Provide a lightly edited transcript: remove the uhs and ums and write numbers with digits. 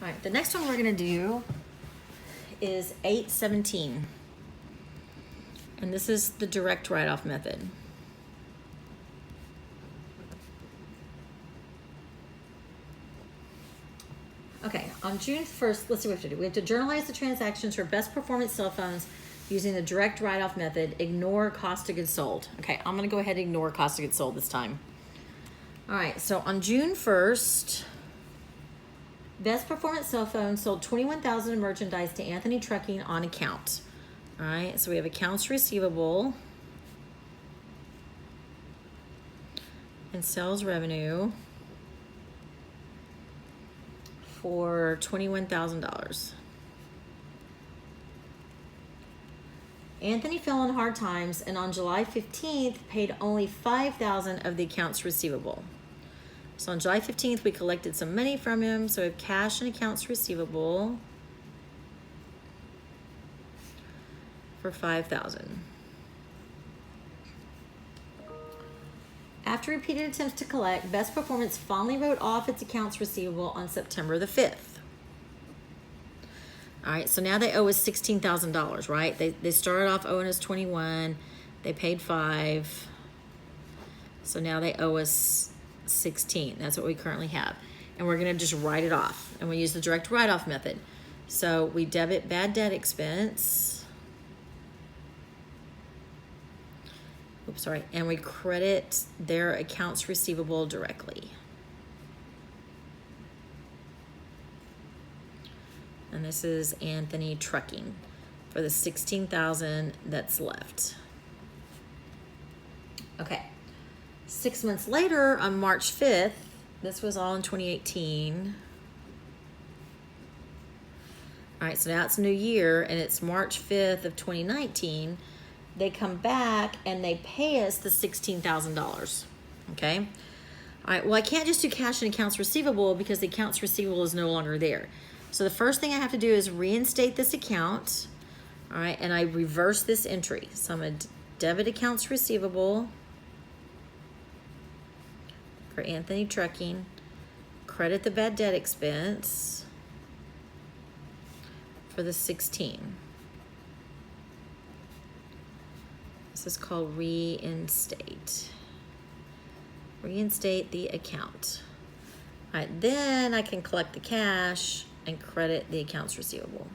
All right, the next one we're gonna do is 8-17. And this is the direct write-off method. Okay, on June 1st, let's see what we have to do. We have to journalize the transactions for best performance cell phones using the direct write-off method. Ignore cost of goods sold. Okay, I'm gonna go ahead and ignore cost of goods sold this time. All right, so on June 1st, best performance cell phone sold 21,000 of merchandise to Anthony Trucking on account. All right, so we have accounts receivable and sales revenue for $21,000. Anthony fell on hard times and on July 15th paid only $5,000 of the accounts receivable. So on July 15th, we collected some money from him. So we have cash and accounts receivable for $5,000. After repeated attempts to collect, Best Performance finally wrote off its accounts receivable on September the 5th. All right, so now they owe us $16,000, right? They started off owing us 21, they paid 5, so now they owe us 16. That's what we currently have. And we're gonna just write it off, and we use the direct write-off method. So we debit bad debt expense, oops, sorry, and we credit their accounts receivable directly. And this is Anthony Trucking for the $16,000 that's left. Okay, 6 months later on March 5th, this was all in 2018. All right, so now it's a new year and it's March 5th of 2019. They come back and they pay us the $16,000, okay? All right, well, I can't just do cash and accounts receivable because the accounts receivable is no longer there. So the first thing I have to do is reinstate this account, all right, and I reverse this entry. So I'm gonna debit accounts receivable for Anthony Trucking, credit the bad debt expense for the 16. This is called reinstate. Reinstate the account. All right, then I can collect the cash and credit the accounts receivable.